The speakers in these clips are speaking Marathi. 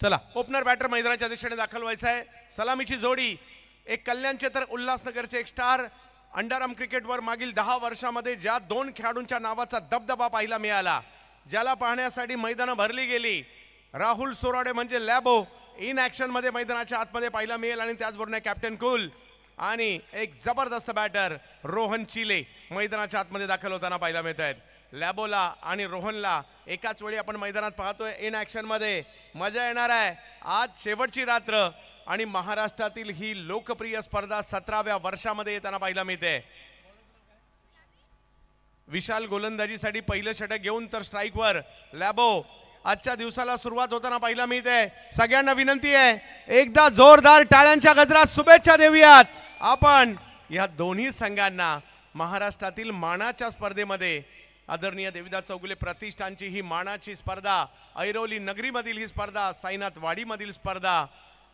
चला ओपनर बॅटर मैदानाच्या दिशेने दाखल व्हायचा आहे. सलामीची जोडी एक कल्याणचे तर उल्हासनगरचे एक स्टार. अंडरआर्म क्रिकेटवर मागील 10 वर्षामध्ये ज्या दोन खेळाडूंच्या नावाचा दबदबा पाहायला मिळाला, ज्याला पाहण्यासाठी मैदानं भरली गेली, राहुल सोराडे म्हणजे लॅबो इन ॲक्शन मध्ये मैदानाच्या आतमध्ये पाहायला मिळेल. आणि त्याचबरोबर कॅप्टन कुल आणि एक जबरदस्त बॅटर रोहन चिले मैदानाच्या आतमध्ये दाखल होताना पाहायला मिळत आहेत. लॅबोला आणि रोहनला एकाच वेळी आपण मैदानात पाहतोय इन ॲक्शन मध्ये. मजा येणार आहे. आज शेवटची रात्र आणि महाराष्ट्रातील ही लोकप्रिय स्पर्धा 17व्या वर्षामध्ये येताना पाहायला मिळते. विशाल गोलंदाजीसाठी पहिलं षटक घेऊन तर स्ट्राईकवर लॅबो आजच्या दिवसाला सुरुवात होताना पाहायला मिळते. सगळ्यांना विनंती आहे, एकदा जोरदार टाळ्यांच्या गजरात शुभेच्छा देऊयात आपण या दोन्ही संघांना. महाराष्ट्रातील मानाच्या स्पर्धेमध्ये आदरणीय देविदास चौगुले प्रतिष्ठानची ही मानाची स्पर्धा, ऐरोली नगरीमधील ही स्पर्धा, साईनाथ वाडीमधील स्पर्धा,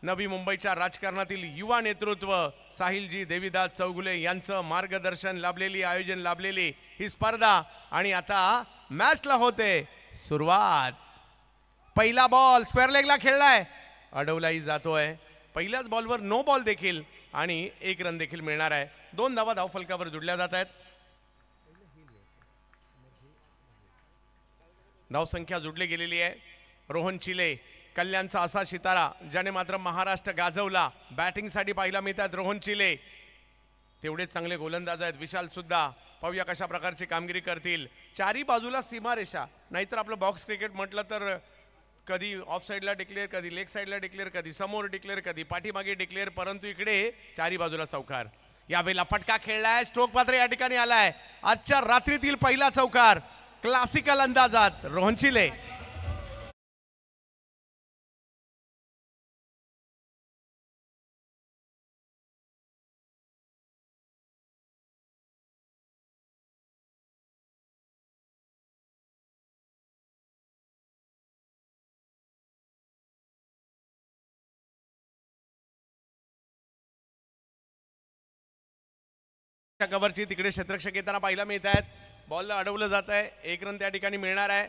नवी मुंबईच्या राजकारणातील युवा नेतृत्व साहिलजी देविदास चौगुले यांचं मार्गदर्शन लाभलेली, आयोजन लाभलेली ही स्पर्धा. आणि आता मॅचला होते सुरुवात. पहिला बॉल स्क्वेअर लेगला खेळलाय, अडवलाही जातोय. पहिल्याच बॉलवर नो बॉल देखील आणि 1 रन देखील मिळणार आहे. 2 धावा धावफलकावर जुडल्या जात आहेत. धावसंख्या जुडली गेलेली आहे. रोहन चिले कल्याणचा असा सितारा ज्याने मात्र महाराष्ट्र गाजवला, बॅटिंगसाठी पाहायला मिळतात रोहन चिले. तेवढेच चांगले गोलंदाज आहेत विशाल सुद्धा. पाहूया कशा प्रकारची कामगिरी करतील. चारी बाजूला सीमारेषा, नाहीतर आपलं बॉक्स क्रिकेट म्हटलं तर कधी ऑफ साईडला डिक्लेअर, कधी लेग साईडला डिक्लेअर, कधी समोर डिक्लेअर, कधी पाठीमागे डिक्लेअर, परंतु इकडे चारी बाजूला चौकार. यावेळेला फटका खेळलाय, स्ट्रोक पात्र या ठिकाणी आलाय. आजच्या रात्रीतील पहिला चौकार क्लासिकल अंदाजात रोहन चिले. कव्हरची तिकडे क्षेत्ररक्षक येताना पाहायला मिळत आहेत. बॉलला अडवलं जात आहे. 1 रन त्या ठिकाणी मिळणार आहे.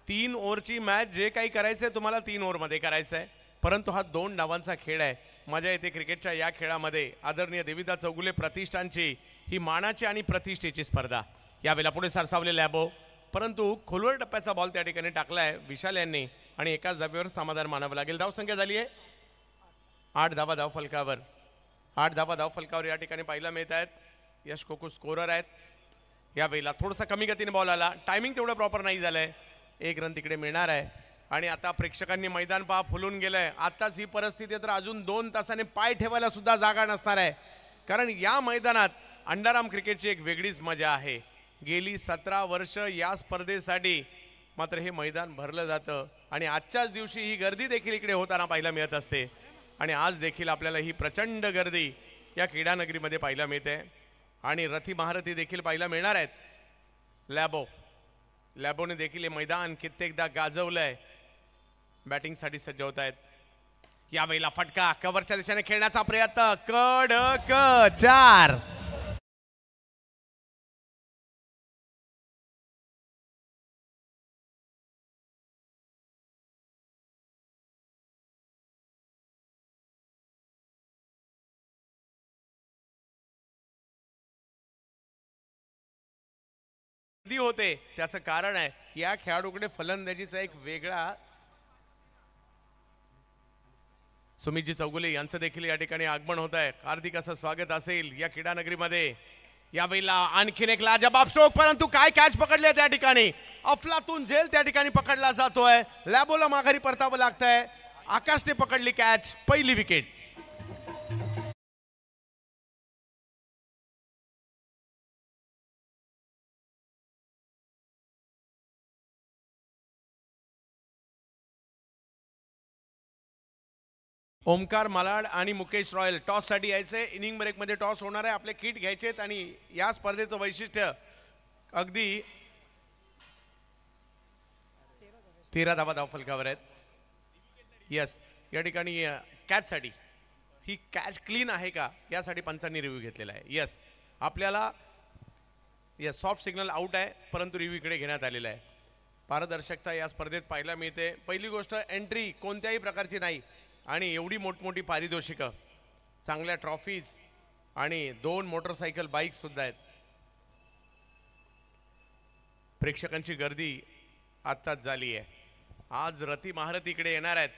3 ओव्हरची मॅच, जे काही करायचंय तुम्हाला 3 ओव्हरमध्ये करायचं आहे, परंतु हा 2 डावांचा खेळ आहे. मजा येते क्रिकेटच्या या खेळामध्ये. आदरणीय देविदास चौगुले प्रतिष्ठानची ही मानाची आणि प्रतिष्ठेची स्पर्धा. यावेळेला पुढे सरसावले लॅबो, परंतु खोलवर टप्प्याचा बॉल त्या ठिकाणी टाकलाय विशाल यांनी आणि एकाच धाब्यावर समाधान मानावं लागेल. धावसंख्या झाली आहे 8 धावा धावफलकावर. 8 धावा धावफलकावर या ठिकाणी पाहायला मिळत आहेत. यश कोकू स्कोरर आहेत. यावेळेला थोडासा कमी गतीने बॉल आला, टायमिंग तेवढं प्रॉपर नाही झालंय. 1 रन तिकडे मिळणार आहे. आणि आता प्रेक्षकांनी मैदान पहा फुलून गेलंय. आताच ही परिस्थिती तर अजून 2 तासाने पाय ठेवायला सुद्धा जागा नसणार आहे, कारण या मैदानात अंडरआर्म क्रिकेटची एक वेगळीच मजा आहे. गेली 17 वर्ष या स्पर्धेसाठी मात्र हे मैदान भरलं जातं आणि आजच्याच दिवशी ही गर्दी देखील इकडे होताना पाहायला मिळत असते. आणि आज देखील आपल्याला ही प्रचंड गर्दी या क्रीडानगरीमध्ये पाहायला मिळते. आणि रथी महारथी देखील पाहायला मिळणार आहेत. लॅबोने देखील हे मैदान कित्येकदा गाजवलंय. बॅटिंगसाठी सज्ज होत आहेत. यावेळेला फटका कव्हरच्या दिशेने खेळण्याचा प्रयत्न, कडक 4. होते त्याचं कारण आहे या खेळाडूकडे फलंदाजीचा एक वेगळा. सुमितजी चौगुले यांचं देखील या ठिकाणी आगमन होत आहे. हार्दिक असं स्वागत असेल या क्रीडानगरीमध्ये. यावेळेला आणखीन एक लाजबाब स्ट्रोक, परंतु काय कॅच पकडले त्या ठिकाणी. अफलातून झेल त्या ठिकाणी पकडला जातोय. लॅबोला माघारी परतावं लागतंय. आकाशने पकडली कॅच, पहिली विकेट. ओमकार मालाड आणि मुकेश रॉयल टॉससाठी यायचे. इनिंग ब्रेकमध्ये टॉस होणार आहे. आपले किट घ्यायचेत आणि या स्पर्धेचं वैशिष्ट्य अगदी 13 धावा धावफलकावर आहेत. यस, या ठिकाणी कॅचसाठी ही कॅच क्लीन आहे का यासाठी पंचांनी रिव्ह्यू घेतलेला आहे. यस, आपल्याला यस सॉफ्ट सिग्नल आउट आहे, परंतु रिव्ह्यू इकडे घेण्यात आलेला आहे. पारदर्शकता या स्पर्धेत पाहायला मिळते. पहिली गोष्ट, एंट्री कोणत्याही प्रकारची नाही आणि एवढी मोठमोठी पारितोषिकं, चांगल्या ट्रॉफीज आणि 2 मोटरसायकल बाईक सुद्धा आहेत. प्रेक्षकांची गर्दी आत्ताच झाली आहे. आज रती महारथी इकडे येणार आहेत.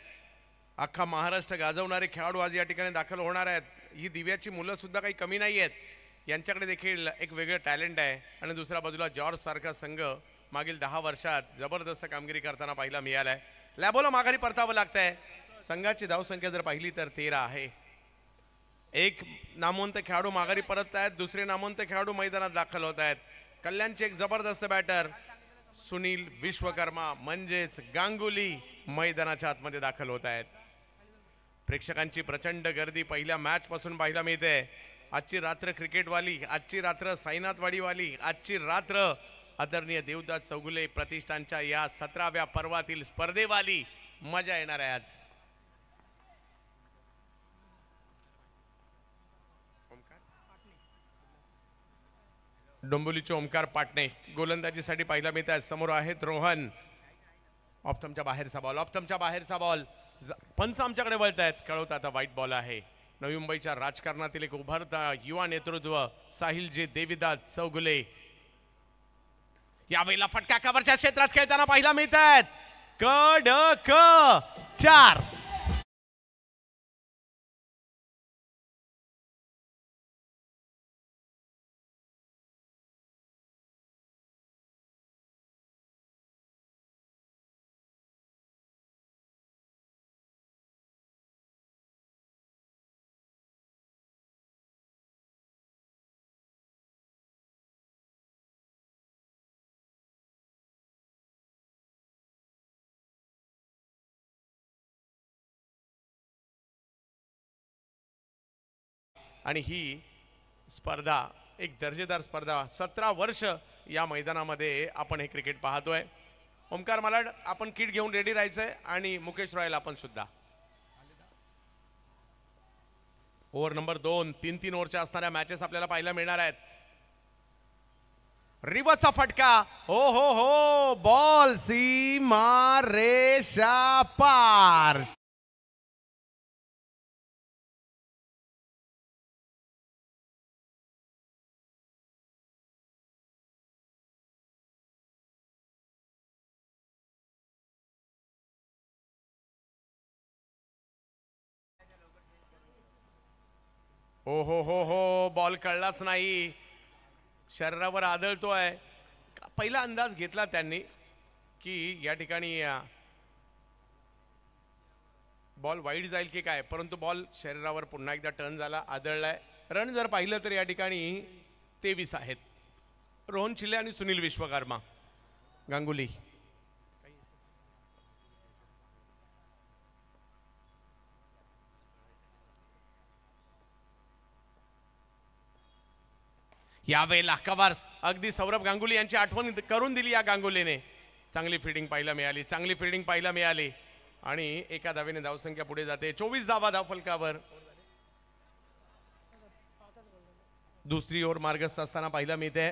अख्खा महाराष्ट्र गाजवणारे खेळाडू आज या ठिकाणी दाखल होणार आहेत. ही दिव्याची मुलं सुद्धा काही कमी नाही आहेत. यांच्याकडे देखील एक वेगळं टॅलेंट आहे. आणि दुसऱ्या बाजूला जॉर्ज सारखा संघ मागील 10 वर्षात जबरदस्त कामगिरी करताना पाहायला मिळालाय. लॅबोला माघारी परतावं लागतंय. संघाची धावसंख्या जर पाहिली तर 13 आहे. एक नामवंत खेळाडू माघारी परत आहेत, दुसरे नामवंत खेळाडू मैदानात दाखल होत आहेत. कल्याणचे एक जबरदस्त बॅटर सुनील विश्वकर्मा म्हणजेच गांगुली मैदानाच्या आतमध्ये दाखल होत आहेत. प्रेक्षकांची प्रचंड गर्दी पहिल्या मॅच पासून पाहायला मिळते. आजची रात्र क्रिकेटवाली, आजची रात्र साईनाथवाडीवाली, आजची रात्र आदरणीय देवदास चौगुले प्रतिष्ठानच्या या 17व्या पर्वातील स्पर्धेवाली मजा येणार आहे. आज डोंबिवलीचे ओमकार पाटणे गोलंदाजीसाठी पाहायला मिळतात. समोर आहेत रोहन. ऑप्टमच्या बाहेरचा बॉल, ऑप्टमच्या बाहेरचा बॉल. पंच आमच्याकडे वळत आहेत, कळवतात आता व्हाईट बॉल आहे. नवी मुंबईच्या राजकारणातील एक उभरता युवा नेतृत्व साहिलजी देविदास चौगुले यावेळेला फटका कव्हरच्या क्षेत्रात खेळताना पाहायला मिळतात. कडक 4. आणि ही स्पर्धा एक दर्जेदार स्पर्धा. 17 वर्ष या मैदानामध्ये आपण हे क्रिकेट पाहतोय. ओमकार मलाड, आपण किट घेऊन रेडी राहायचंय आणि मुकेश रॉयल आपण सुद्धा. ओव्हर नंबर 2, 3-3 ओव्हरच्या असणाऱ्या मॅचेस आपल्याला पाहायला मिळणार आहेत. रिव्हर्सचा फटका, हो हो हो, बॉल सीमा रेषा पार. हो हो हो हो, बॉल कळलाच नाही, शरीरावर आदळतोय. पहिला अंदाज घेतला त्यांनी की या ठिकाणी बॉल वाईड जाईल की काय, परंतु बॉल शरीरावर पुन्हा एकदा टर्न झाला, आदळलाय. रन जर पाहिलं तर या ठिकाणी 23 आहेत. रोहन चिल्ले आणि सुनील विश्वकर्मा. गांगुली यावेळेला कव्हर्स, अगदी सौरभ गांगुली यांची आठवण करून दिली या गांगुलीने. चांगली फिल्डिंग पाहायला मिळाली, चांगली फिल्डिंग पाहायला मिळाली आणि एका धावेने धावसंख्या पुढे जाते. 24 धावा धावफलकावर. दुसरी ओव्हर मार्गस्थ असताना पाहायला मिळते.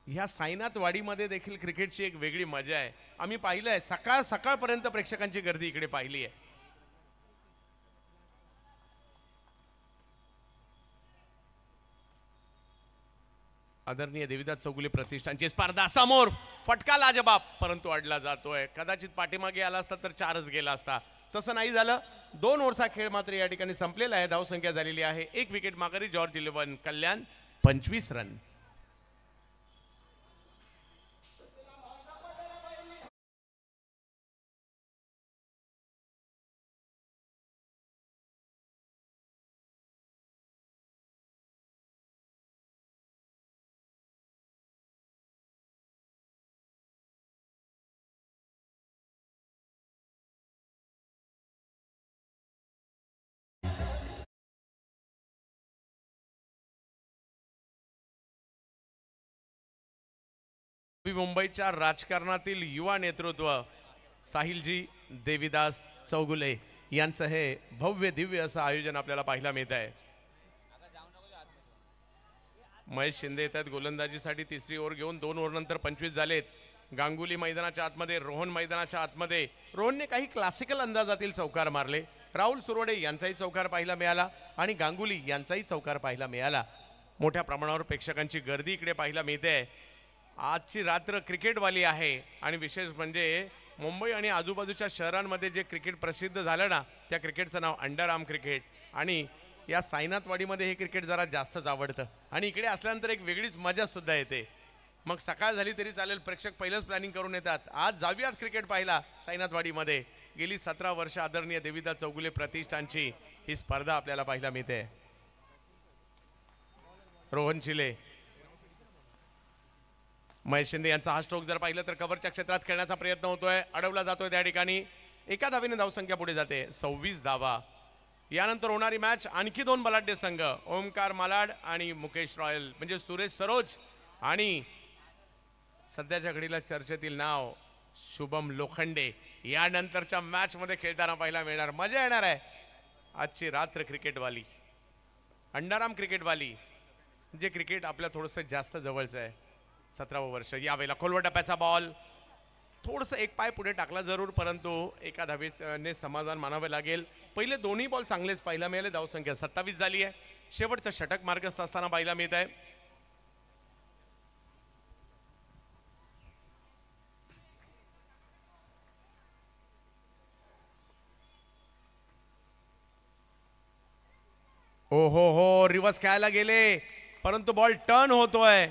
ह्या साईनाथवाडीमध्ये देखील क्रिकेटची एक वेगळी मजा आहे. आम्ही पाहिलंय, सकाळ सकाळपर्यंत प्रेक्षकांची गर्दी इकडे पाहिली आहे. आदरणीय देविदास चौगुले प्रतिष्ठानची स्पर्धा. समोर फटका लाजबाब, परंतु अडला जातोय. कदाचित पाठीमागे आला असता तर 4च गेला असता, तसं नाही झालं. 2 ओव्हरचा खेळ मात्र या ठिकाणी संपलेला आहे. धावसंख्या झालेली आहे 1 विकेट माघारी. जॉर्ज 11, कल्याण 25 रन. मुंबईच्या राजकारणातील युवा नेतृत्व साहिलजी देविदास चौगुले यांचं हे भव्य दिव्य असं आयोजन आपल्याला पाहायला मिळत आहे. महेश शिंदे येतात गोलंदाजीसाठी. तिसरी ओव्हर घेऊन 2 ओव्हर नंतर 25 झालेत. गांगुली मैदानाच्या आतमध्ये, रोहन मैदानाच्या आतमध्ये. रोहनने काही क्लासिकल अंदाजातील चौकार मारले. राहुल सुरवडे यांचाही चौकार पाहायला मिळाला आणि गांगुली यांचाही चौकार पाहायला मिळाला. मोठ्या प्रमाणावर प्रेक्षकांची गर्दी इकडे पाहायला मिळते. आजची रात्र क्रिकेटवाली आहे आणि विशेष म्हणजे मुंबई आणि आजूबाजूच्या शहरांमध्ये जे क्रिकेट प्रसिद्ध झालं ना, त्या क्रिकेटचं नाव अंडरआर्म क्रिकेट. आणि या साईनाथवाडीमध्ये हे क्रिकेट जरा जास्तच आवडतं आणि इकडे असल्यानंतर एक वेगळीच मजा सुद्धा येते. मग सकाळ झाली तरी चालेल, प्रेक्षक पहिलंच प्लॅनिंग करून येतात, आज जाऊयात क्रिकेट पाहायला साईनाथवाडीमध्ये. गेली 17 वर्ष आदरणीय देविदास चौगुले प्रतिष्ठानची ही स्पर्धा आपल्याला पाहायला मिळते. रोहन चिले, महेश शिंदे यांचा हा स्ट्रोक जर पाहिलं तर कव्हरच्या क्षेत्रात खेळण्याचा प्रयत्न होतोय, अडवला जातोय त्या ठिकाणी. एका धावेने धावसंख्या पुढे जाते, 26 धावा. यानंतर होणारी मॅच आणखी दोन बलाढ्य संघ, ओमकार मालाड आणि मुकेश रॉयल म्हणजे सुरेश सरोज आणि सध्याच्या घडीला चर्चेतील नाव शुभम लोखंडे. यानंतरच्या मॅच मध्ये खेळताना पाहायला मिळणार, मजा येणार आहे. आजची रात्र क्रिकेटवाली, अंडरआर्म क्रिकेटवाली, जे क्रिकेट आपल्या थोडंसं जास्त जवळचं आहे. 17वं वर्ष. यावेळेला खोलवर टप्प्याचा बॉल, थोडंसं एक पाय पुढे टाकला जरूर, परंतु एका धावेने समाधान मानावे लागेल. पहिले दोन्ही बॉल चांगलेच पाहायला मिळाले. धावसंख्या 27 झाली आहे. शेवटचं षटक मार्गस्थ असताना पाहायला मिळत आहे. ओ हो, रिवर्स खेळायला गेले परंतु बॉल टर्न होतोय.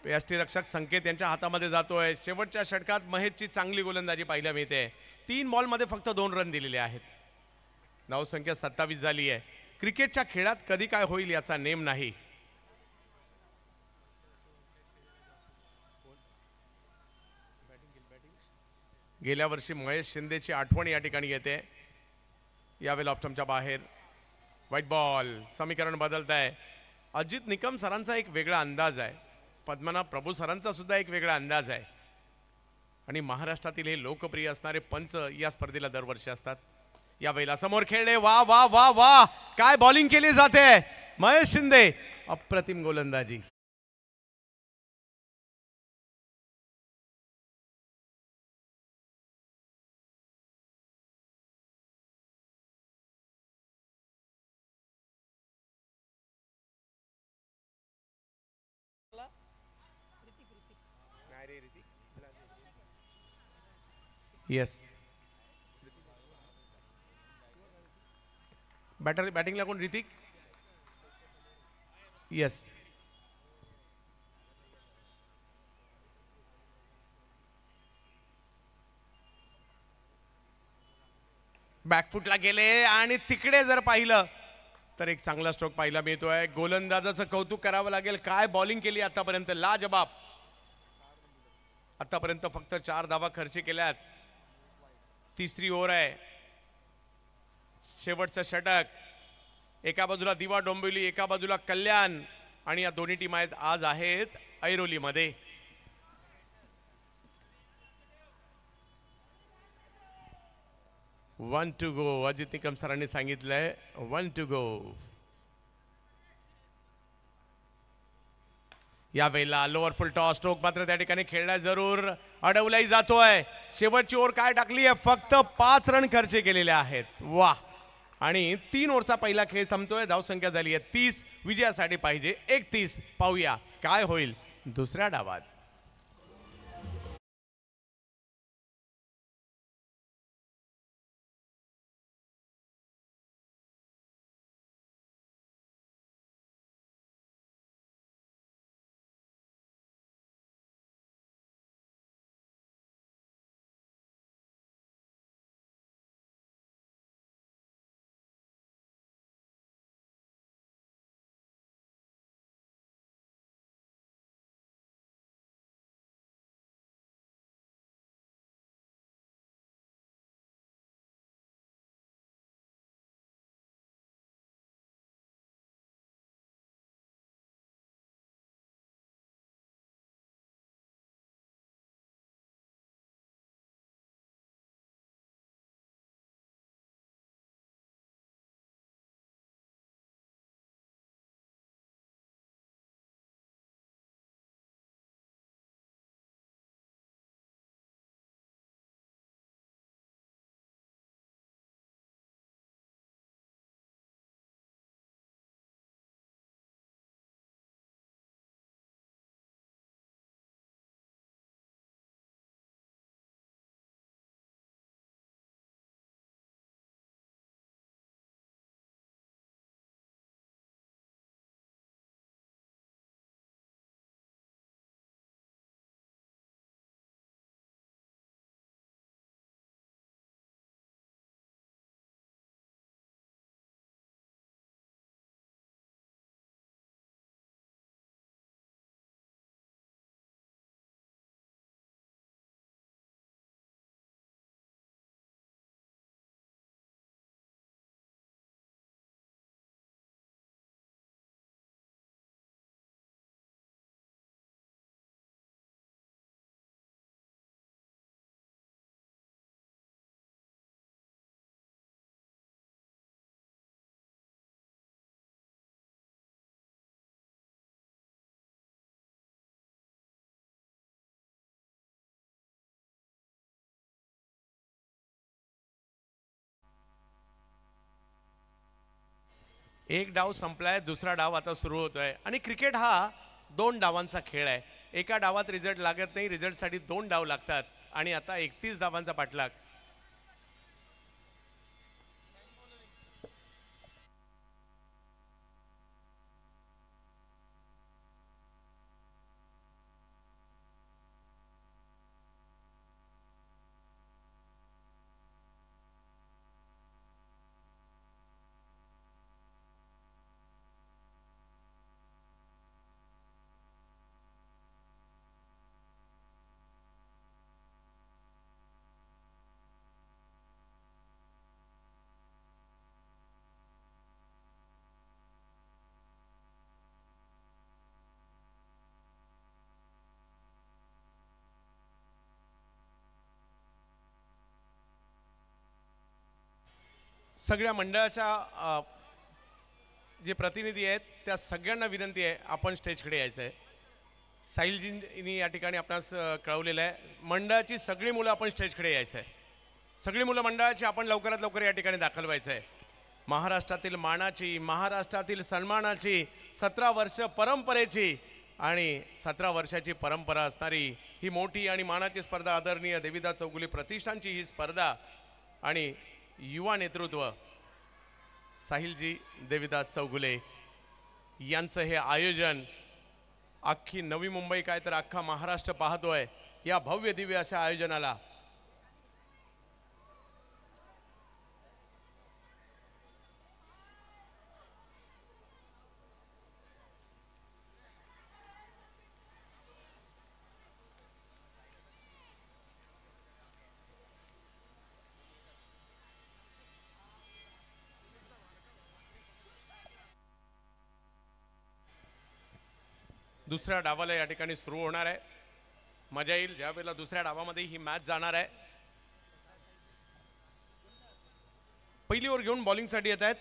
यष्टीरक्षक संकेत यांच्या हातामध्ये जातोय. शेवटच्या षटकात महेशची चांगली गोलंदाजी पाहायला मिळते. 3 बॉलमध्ये फक्त 2 रन दिलेले आहेत. धावसंख्या 27 झाली आहे. क्रिकेटच्या खेळात कधी काय होईल याचा नेम नाही. गेल्या वर्षी महेश शिंदेची आठवण या ठिकाणी येते. यावेळेला ऑप्शनच्या बाहेर व्हाईट बॉल. समीकरण बदलत आहे. अजित निकम सरांचा एक वेगळा अंदाज आहे, पद्मनाभ प्रभू सरांचा सुद्धा एक वेगळा अंदाज आहे आणि महाराष्ट्रातील हे लोकप्रिय असणारे पंच या स्पर्धेला दरवर्षी असतात. यावेळेला समोर खेळले, वा वा वा वा, काय बॉलिंग केली जाते. महेश शिंदे, अप्रतिम गोलंदाजी. येस, बॅटिंगला कोण? ऋतिक. येस, बॅकफुटला गेले आणि तिकडे जर पाहिलं तर एक चांगला स्ट्रोक पाहायला मिळतोय. गोलंदाजाचं कौतुक करावं लागेल, काय बॉलिंग केली आतापर्यंत, लाजबाब. आतापर्यंत फक्त 4 धावा खर्च केल्यात. तिसरी ओव्हर आहे, शेवटचं षटक. एका बाजूला दिवा डोंबिवली, एका बाजूला कल्याण आणि या दोन्ही टीम आज आहेत ऐरोलीमध्ये. One to go. Ajit Nikam सरांनी सांगितलंय 1 to go. यावेळेला लोअर फुल टॉस स्ट्रोक मात्र त्या ठिकाणी खेळला जरूर, अडवलाही जातोय. शेवटची ओव्हर काय टाकली आहे, फक्त 5 रन खर्च केलेले आहेत. वा. आणि 3 ओव्हरचा पहिला खेळ थांबतोय. धावसंख्या झाली आहे 30. विजयासाठी पाहिजे 31. पाहूया काय होईल दुसऱ्या डावात. एक डाव संपलाय, दुसरा डाव आता सुरू होतोय आणि क्रिकेट हा 2 डावांचा खेळ आहे. एका डावात रिझल्ट लागत नाही, रिझल्टसाठी 2 डाव लागतात आणि आता 31 धावांचा पाठलाग. सगळ्या मंडळाच्या जे प्रतिनिधी आहेत त्या सगळ्यांना विनंती आहे आपण स्टेजकडे यायचं आहे. साहिलजींनी या ठिकाणी आपणास कळवलेलं आहे, मंडळाची सगळी मुलं आपण स्टेजकडे यायचं आहे. सगळी मुलं मंडळाची आपण लवकरात लवकर या ठिकाणी दाखल व्हायचं आहे. महाराष्ट्रातील मानाची, महाराष्ट्रातील सन्मानाची, 17 वर्ष परंपरेची आणि 17 वर्षाची परंपरा असणारी ही मोठी आणि मानाची स्पर्धा, आदरणीय देविदास चौगुले प्रतिष्ठानची ही स्पर्धा आणि युवा नेतृत्व साहिलजी देविदास चौगुले यांचं हे आयोजन अख्खी नवी मुंबई काय तर अख्खा महाराष्ट्र पाहतोय या भव्य दिव्य अशा आयोजनाला. दुसऱ्या डावाला या ठिकाणी सुरू होणार आहे. मजा येईल ज्या वेळेला दुसऱ्या डावामध्ये ही मॅच जाणार आहे. पहिली ओव्हर घेऊन बॉलिंगसाठी येत आहेत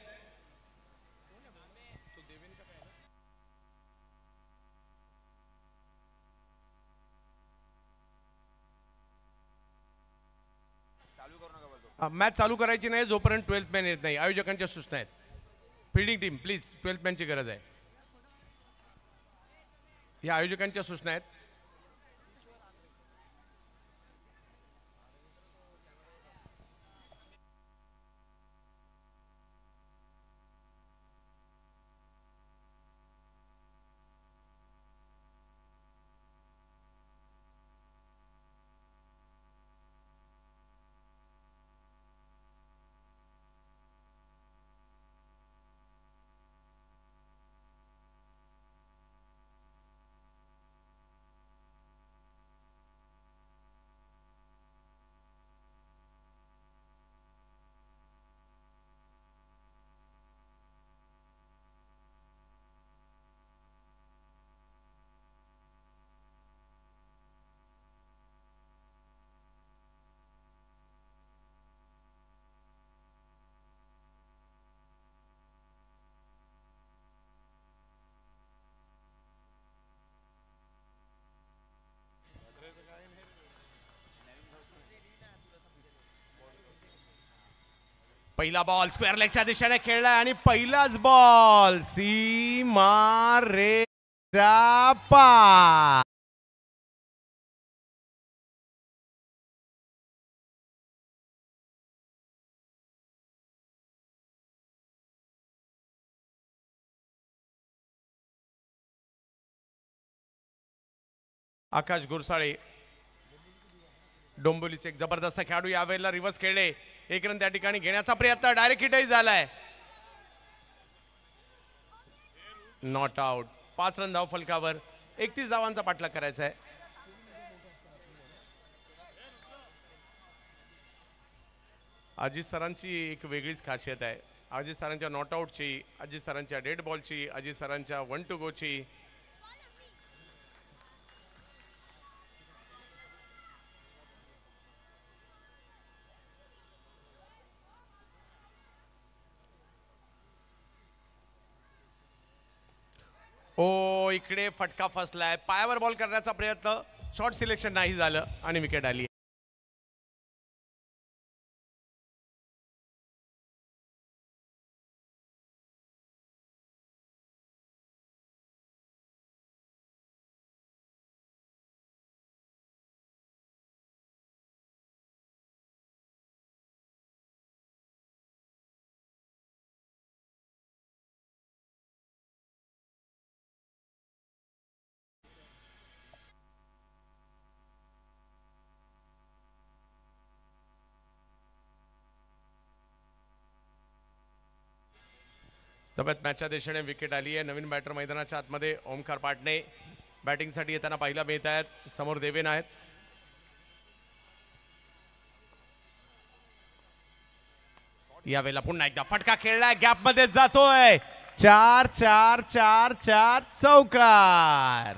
मॅच चालू करायची नाही जोपर्यंत 12th मॅन येत नाही. आयोजकांच्या सूचना आहेत. फिल्डिंग टीम प्लीज 12th मॅनची गरज आहे. या आयोजकांच्या सूचना आहेत. पहिला बॉल स्क्वेअर लेगच्या दिशेने खेळलाय आणि पहिलाच बॉल सीमा रे पार. आकाश गुरसाळे डोंबिवलीचे एक जबरदस्त खेळाडू यावेळेला रिव्हर्स खेळले. एक रन त्या ठिकाणी घेण्याचा प्रयत्न, डायरेक्ट हिटही झालाय. Not out. 5 रन धाव फलकावर. 31 धावांचा पाठलाग करायचा आहे. अजित सरांची एक वेगळीच खासियत आहे. अजित सरांच्या नॉट आउटची, अजित सरांच्या डेड बॉलची, अजित सरांच्या 1 to go ची. ओ इकडे फटका फसलाय. पायावर बॉल करण्याचा प्रयत्न, शॉर्ट सिलेक्शन नाही झालं आणि विकेट आली. तब्येत मॅचच्या दिशेने विकेट आली आहे. नवीन बॅटर मैदानाच्या आतमध्ये ओमकार पाटणे बॅटिंगसाठी येताना पाहायला मिळत आहेत. समोर देवेन आहेत. यावेळेला पुन्हा एकदा फटका खेळलाय, गॅप मध्ये जातोय. 4 4 4 4 चौकार.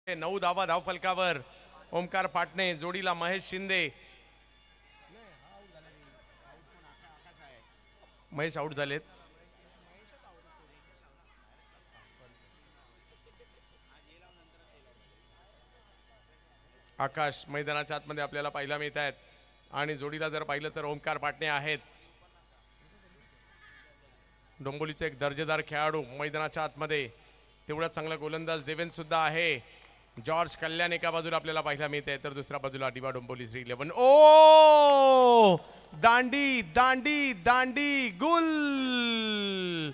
नऊ धावा धाव फलकावर. ओमकार पाटणे जोडीला महेश शिंदे. महेश आउट झालेत. आकाश मैदानाच्या आतमध्ये आपल्याला पाहायला मिळत आहेत आणि जोडीला जर पाहिलं तर ओमकार पाटणे आहेत. डोंबिवलीचे एक दर्जेदार खेळाडू मैदानाच्या आतमध्ये. तेवढा चांगला गोलंदाज देवेन सुद्धा आहे. जॉर्ज कल्याण एका बाजूला आपल्याला पाहायला मिळते तर दुसऱ्या बाजूला डिवा डोंबिवली श्री 11. ओ दांडी दांडी दांडी गुल.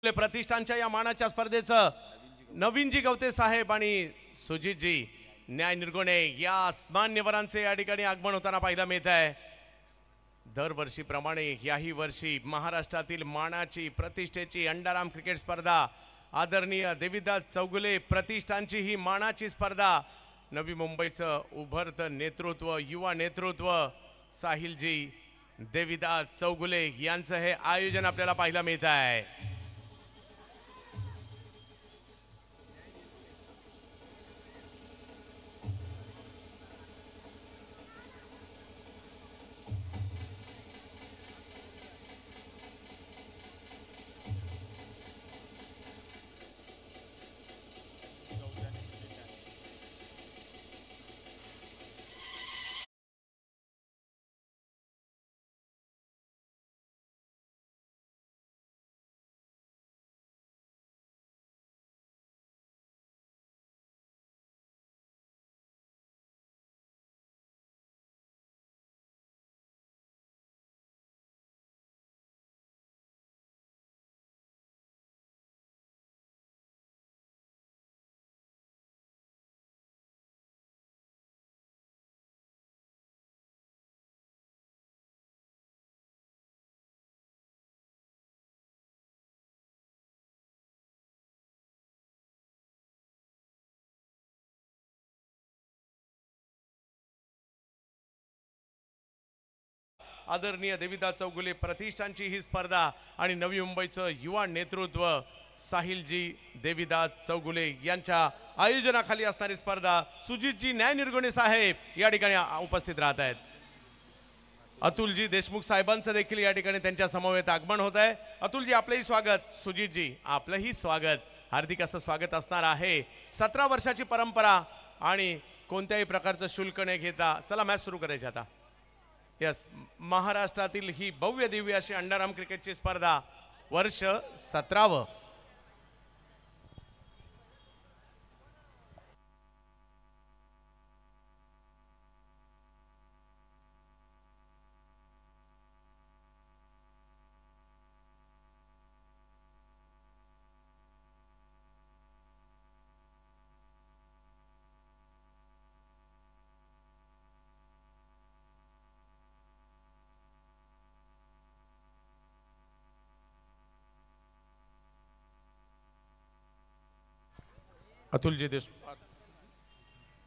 प्रतिष्ठानच्या या मानाच्या स्पर्धेचं नवीनजी गवते साहेब आणि सुजितजी न्याय निर्गुणे या मान्यवरांचे या ठिकाणी आगमन होताना पाहायला मिळत आहे. दरवर्षीप्रमाणे याही वर्षी महाराष्ट्रातील मानाची प्रतिष्ठेची अंडाराम क्रिकेट स्पर्धा आदरणीय देविदास चौगुले प्रतिष्ठानची ही मानाची स्पर्धा. नवी मुंबईचं उभरतं नेतृत्व युवा नेतृत्व साहिलजी देविदास चौगुले यांचं हे आयोजन आपल्याला पाहायला मिळत आहे. आदरणीय देविदास चौगुले प्रतिष्ठानची ही स्पर्धा आणि नवी मुंबईचं युवा नेतृत्व साहिलजी देविदास चौगुले यांच्या आयोजनाखाली असणारी स्पर्धा. सुजितजी न्याय निर्गुणे साहेब या ठिकाणी उपस्थित राहत आहेत. अतुलजी देशमुख साहेबांचं देखील या ठिकाणी त्यांच्या समवेत आगमन होत आहे. अतुलजी आपलंही स्वागत. सुजितजी आपलंही स्वागत. हार्दिक असं स्वागत असणार आहे. 17 वर्षाची परंपरा आणि कोणत्याही प्रकारचं शुल्क न घेता चला मॅच सुरू करायची आता. यस, महाराष्ट्रातील ही भव्य दिव्य अशी अंडरआर्म क्रिकेटची स्पर्धा वर्ष 17व.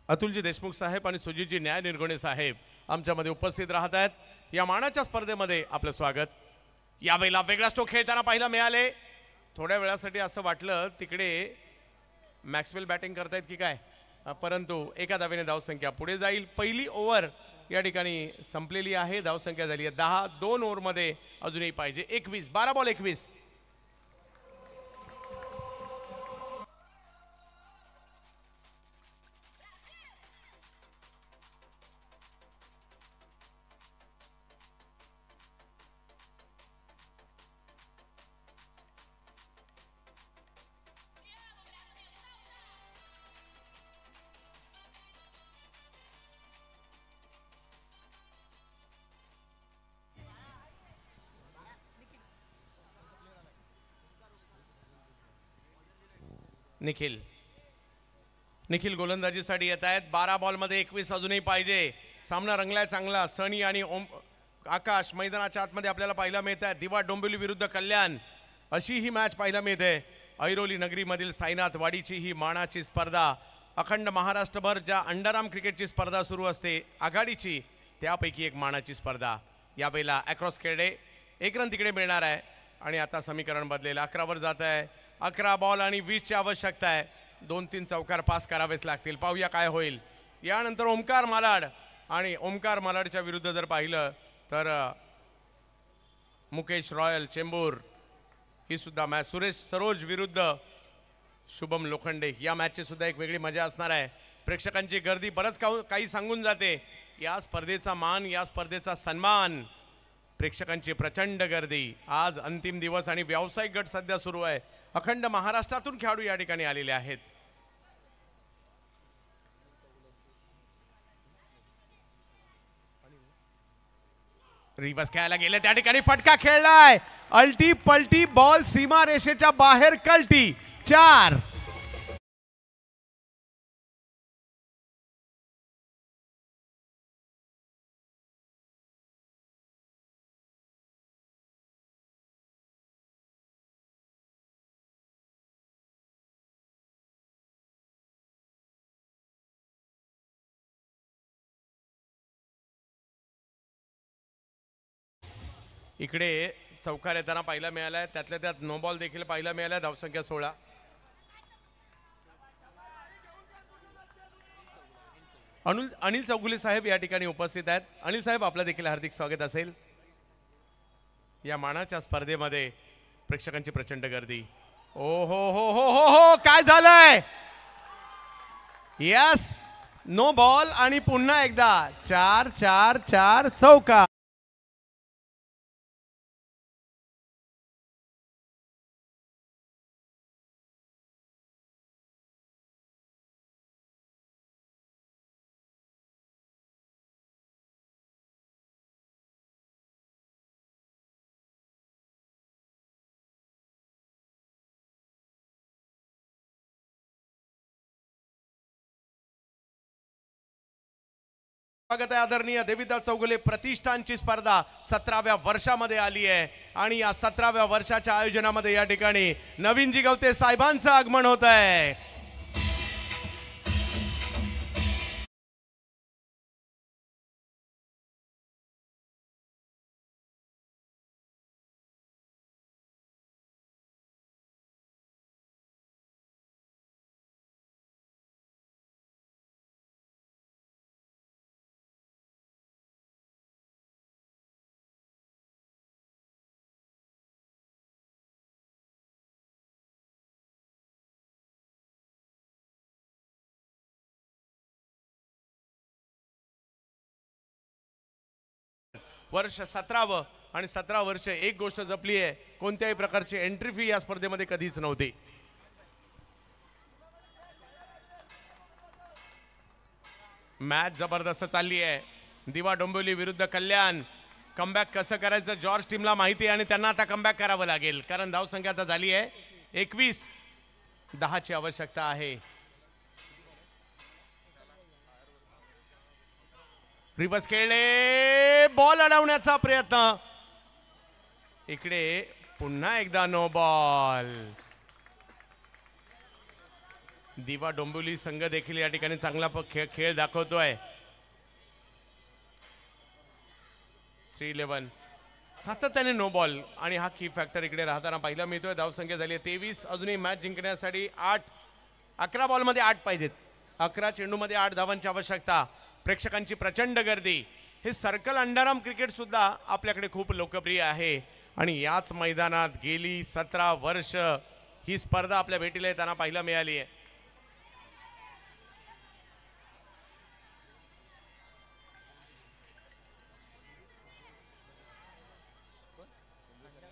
अतुलजी देशमुख साहेब आणि सुजितजी न्याय निर्गुणे साहेब आमच्यामध्ये उपस्थित राहत आहेत. या मानाच्या स्पर्धेमध्ये आपलं स्वागत. यावेळेला वेगळा स्ट्रोक खेळताना पाहायला मिळाले. थोड्या वेळासाठी असं वाटलं तिकडे मॅक्सवेल बॅटिंग करतायत की काय, परंतु एका धावेने धावसंख्या पुढे जाईल. पहिली ओव्हर या ठिकाणी संपलेली आहे. धावसंख्या झाली आहे 10. 2 ओव्हरमध्ये अजूनही पाहिजे 21. 12 बॉल 21. निखिल गोलंदाजीसाठी येत आहेत. 12 बॉलमध्ये 21 अजूनही पाहिजे. सामना रंगलाय चांगला. सनी आणि आकाश मैदानाच्या आतमध्ये आपल्याला पाहायला मिळत आहे. दिवा डोंबिवली विरुद्ध कल्याण अशी ही मॅच पाहायला मिळते. ऐरोली नगरीमधील साईनाथ वाडीची ही मानाची स्पर्धा. अखंड महाराष्ट्रभर ज्या अंडरआर्म क्रिकेटची स्पर्धा सुरू असते आघाडीची, त्यापैकी एक मानाची स्पर्धा. यावेळेला अक्रॉस खेळडे 1 रन तिकडे मिळणार आहे आणि आता समीकरण बदलेलं. 11 वर जात आहे. 11 बॉल आणि 20 ची आवश्यकता आहे. 2-3 चौकार पास करावेच लागतील. पाहूया काय होईल. यानंतर ओमकार मालाड आणि ओमकार मालाडच्या विरुद्ध जर पाहिलं तर मुकेश रॉयल चेंबूर ही सुद्धा मॅच. सुरेश सरोज विरुद्ध शुभम लोखंडे या मॅचची सुद्धा एक वेगळी मजा असणार आहे. प्रेक्षकांची गर्दी बरंच काही सांगून जाते. या स्पर्धेचा मान, या स्पर्धेचा सन्मान, प्रेक्षकांची प्रचंड गर्दी. आज अंतिम दिवस आणि व्यावसायिक गट सध्या सुरू आहे. अखंड महाराष्ट्रातून खेळाडू या ठिकाणी आलेले आहेत. रिवर्स खेळायला गेले, त्या ठिकाणी फटका खेळलाय. अल्टी पलटी बॉल सीमा रेषेच्या बाहेर कल्टी. 4. इकडे चौकार येताना पाहायला मिळालाय. त्यातल्या त्यात नो बॉल देखील पाहायला मिळाला. धावसंख्या 16. अनिल चौगुले साहेब या ठिकाणी उपस्थित आहेत. अनिल साहेब, आपलं देखील हार्दिक स्वागत असेल. या मानाच्या स्पर्धेमध्ये प्रेक्षकांची प्रचंड गर्दी. ओ हो हो हो हो हो, काय झालंय. यस, नो बॉल आणि पुन्हा एकदा 4-4-4 चौकार. स्वागत आहे आदरणीय देविदास चौगुले प्रतिष्ठानची स्पर्धा 17व्या वर्षामध्ये आली आहे आणि या 17व्या वर्षाच्या आयोजनामध्ये या ठिकाणी नवीनजी गवते साहेबांचं आगमन होत आहे. वर्ष 17वं आणि 17 वर्ष एक गोष्ट जपली आहे, कोणत्याही प्रकारची एंट्री फी या स्पर्धेमध्ये कधीच नव्हती. मॅच जबरदस्त चालली आहे. दिवा डोंबिवली विरुद्ध कल्याण. कमबॅक कसं करायचं जॉर्ज टीमला माहिती आहे आणि त्यांना आता कमबॅक करावं लागेल, कारण धावसंख्या आता झाली आहे 21. 10ची आवश्यकता आहे. रिवर्स खेळले, बॉल अडवण्याचा प्रयत्न. इकडे पुन्हा एकदा नो बॉल. दिवा डोंबिवली संघ देखील या ठिकाणी चांगला खेळ दाखवतोय. 3-11 सातत्याने नो बॉल आणि हा की फॅक्टर इकडे राहताना पाहायला मिळतोय. धावसंख्या झाली 23. अजूनही मॅच जिंकण्यासाठी 11 बॉलमध्ये 8 पाहिजेत. 11 चेंडूमध्ये 8 धावांची आवश्यकता. प्रेक्षकांची प्रचंड गर्दी. हे सर्कल अंडरआर्म क्रिकेट सुद्धा आपल्याकडे खूप लोकप्रिय आहे आणि याच मैदानात गेली 17 वर्ष ही स्पर्धा आपल्या भेटीला येताना पाहायला मिळाली आहे.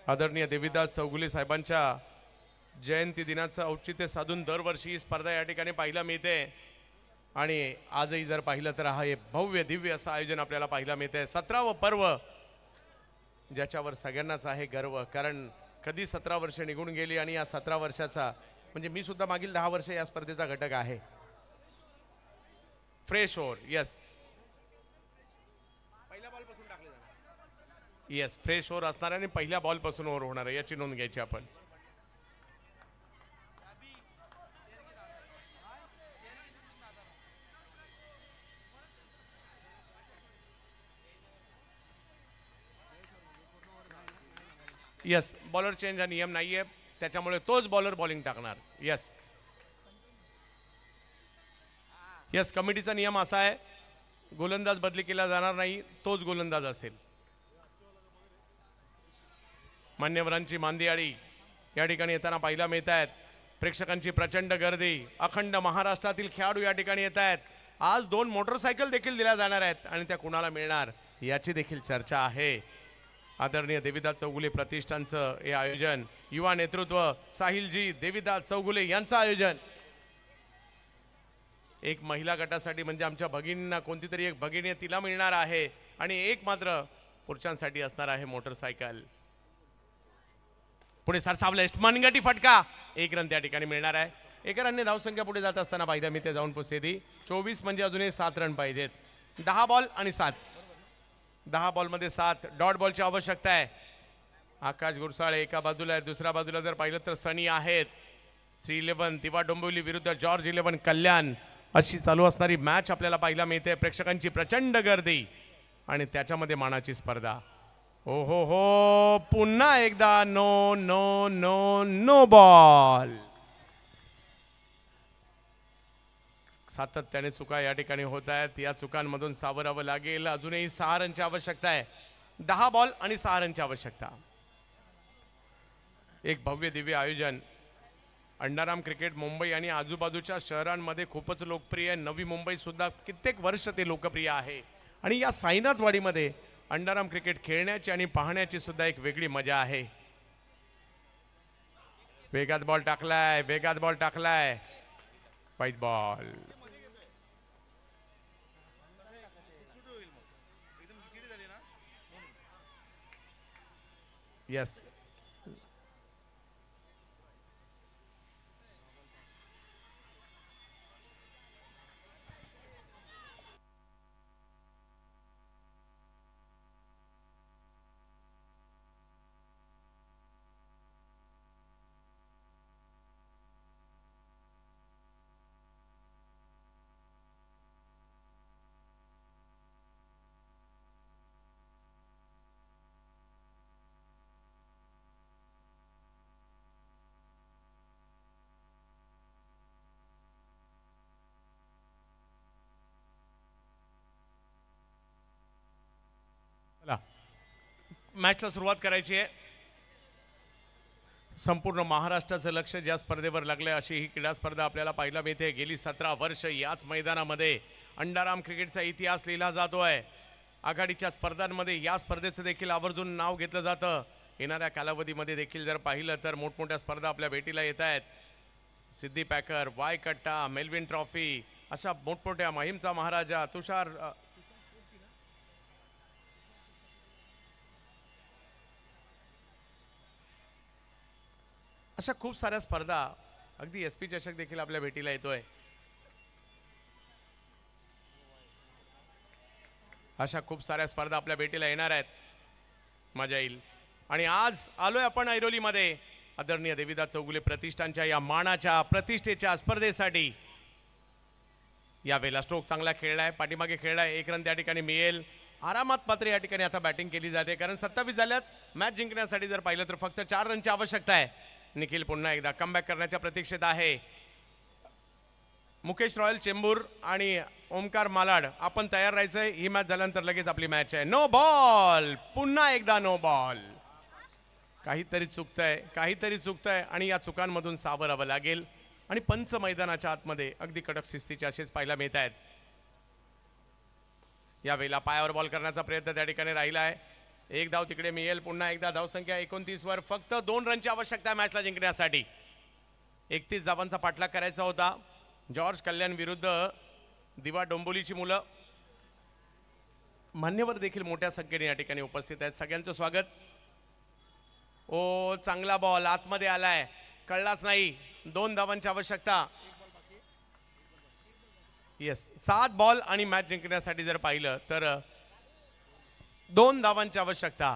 आदरणीय देविदास चौगुले साहेबांच्या जयंती दिनाचं औचित्य साधून दरवर्षी ही स्पर्धा या ठिकाणी पाहायला मिळते आणि आजही जर पाहिलं तर हा भव्य दिव्य असं आयोजन आपल्याला पाहायला मिळते. 17वं पर्व ज्याच्यावर सगळ्यांनाच आहे गर्व, कारण कधी 17 वर्ष निघून गेली आणि या 17 वर्षाचा म्हणजे मी सुद्धा मागील 10 वर्ष या स्पर्धेचा घटक आहे. Fresh over. यस, पहिल्या बॉल पासून टाकले जाणार. येस, फ्रेश ओव्हर असणार आणि पहिल्या बॉल पासून ओव्हर होणार आहे याची नोंद घ्यायची आपण. यस, बॉलर चेंज हा नियम नाहीये, त्याच्यामुळे तोच बॉलर बॉलिंग टाकणार. यस यस, कमिटीचा नियम असा आहे, गोलंदाज बदली केला जाणार नाही, तोच गोलंदाज असेल. मान्यवरांची मांदियाळी या ठिकाणी येताना पाहायला मिळत आहेत. प्रेक्षकांची प्रचंड गर्दी. अखंड महाराष्ट्रातील खेळाडू या ठिकाणी येत आहेत. आज 2 मोटरसायकल देखील दिल्या जाणार आहेत आणि त्या कुणाला मिळणार याची देखील चर्चा आहे. आदरणीय देविदास चौगुले प्रतिष्ठानचं हे आयोजन, युवा नेतृत्व साहिलजी देविदास चौगुले यांचं आयोजन. एक महिला गटासाठी म्हणजे आमच्या भगिनींना कोणती तरी एक भगिनी तिला मिळणार आहे आणि एक मात्र पुरुषांसाठी असणार आहे मोटरसायकल. पुढे सरसावले मनगटी फटका. 1 रन त्या ठिकाणी मिळणार आहे. 1 रनने धावसंख्या पुढे जात असताना पाहिजे मी ते जाऊन पोचते ती 24 म्हणजे अजूनही 7 रन पाहिजेत. 10 बॉल आणि 7. 10 बॉलमध्ये 7 डॉट बॉलची आवश्यकता आहे. आकाश गुरसाळे एका बाजूला आहे, दुसऱ्या बाजूला जर पाहिलं तर सनी आहेत. 3-11 दिवा डोंबिवली विरुद्ध जॉर्ज 11 कल्याण अशी चालू असणारी मॅच आपल्याला पाहायला मिळते. प्रेक्षकांची प्रचंड गर्दी आणि त्याच्यामध्ये मानाची स्पर्धा. हो हो हो, पुन्हा एकदा no no no no ball. सातत्याने चुका या ठिकाणी होत आहेत. या चुकांमधून सावरावं लागेल. अजूनही 6 रनची आवश्यकता आहे. 10 बॉल आणि 6 रनची आवश्यकता. एक भव्य दिव्य आयोजन. अंडरआर्म क्रिकेट मुंबई आणि आजूबाजूच्या शहरांमध्ये खूपच लोकप्रिय आहे. नवी मुंबई सुद्धा कित्येक वर्ष ते लोकप्रिय आहे आणि या साईनाथवाडीमध्ये अंडरआर्म क्रिकेट खेळण्याची आणि पाहण्याची सुद्धा एक वेगळी मजा आहे. वेगात बॉल टाकलाय, वेगात बॉल टाकलाय. White ball. यस, मॅचला सुरुवात करायची आहे. संपूर्ण महाराष्ट्राचं लक्ष ज्या स्पर्धेवर लागले अशी ही क्रीडा स्पर्धा आपल्याला पाहायला मिळते. गेली 17 वर्ष याच मैदानामध्ये अंडरआर्म क्रिकेटचा इतिहास लिहिला जातोय आघाडीच्या स्पर्धांमध्ये या स्पर्धेचं देखील आवर्जून नाव घेतलं जातं. येणाऱ्या कालावधीमध्ये देखील जर पाहिलं तर मोठमोठ्या स्पर्धा आपल्या भेटीला येत आहेत. सिद्धी पॅकर, वाय कट्टा, मेल्विन ट्रॉफी अशा मोठमोठ्या माहीमचा महाराजा, तुषार अशा खूप साऱ्या स्पर्धा, अगदी SP चषक देखील आपल्या भेटीला येतोय. अशा खूप साऱ्या स्पर्धा आपल्या भेटीला येणार आहेत. मजा येईल. आणि आज आलोय आपण ऐरोलीमध्ये आदरणीय देवीदास चौगुले प्रतिष्ठानच्या या मानाच्या प्रतिष्ठेच्या स्पर्धेसाठी. यावेळेला स्ट्रोक चांगला खेळलाय, पाठीमागे खेळलाय, 1 रन त्या ठिकाणी मिळेल आरामात. मात्र या ठिकाणी आता बॅटिंग केली जाते कारण 27 झाल्यात. मॅच जिंकण्यासाठी जर पाहिलं तर फक्त 4 रनची आवश्यकता आहे. निखिल पुन्हा एकदा कमबॅक करण्याच्या प्रतीक्षेत आहे. मुकेश रॉयल चेंबूर आणि ओमकार मालाड आपण तयार राहायचंय. ही मॅच झाल्यानंतर लगेच आपली मॅच आहे. नो बॉल, पुन्हा एकदा नो बॉल. काहीतरी चुकतंय आणि या चुकांमधून सावरावं लागेल. आणि पंच मैदानाच्या आतमध्ये अगदी कडक शिस्तीचे असेच पाहायला मिळत आहेत. यावेळेला पायावर बॉल करण्याचा प्रयत्न त्या ठिकाणी राहिला आहे. 1 धाव तिकडे मिळेल. पुन्हा एकदा धावसंख्या 29 वर. फक्त 2 रनची आवश्यकता आहे मॅचला जिंकण्यासाठी. 31 धावांचा पाठलाग करायचा होता. जॉर्ज कल्याण विरुद्ध दिवा डोंबोलीची मुलं. मान्यवर देखील मोठ्या संख्येने या ठिकाणी उपस्थित आहेत. सगळ्यांचं स्वागत. ओ चांगला बॉल आतमध्ये आलाय, कळलाच नाही. 2 धावांची आवश्यकता. येस, 7 बॉल आणि मॅच जिंकण्यासाठी जर पाहिलं तर 2 धावांची आवश्यकता.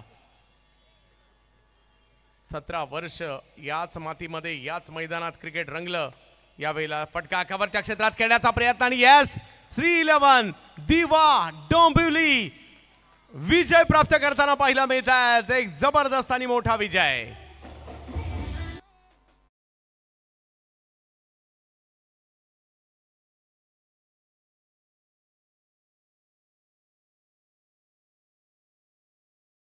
17 वर्ष याच मातीमध्ये याच मैदानात क्रिकेट रंगलं. यावेळेला फटका कव्हरच्या क्षेत्रात खेळण्याचा प्रयत्न आणि यस, 3-11 दिवा डोंबिवली विजय प्राप्त करताना पाहायला मिळत आहेत. एक जबरदस्त आणि मोठा विजय.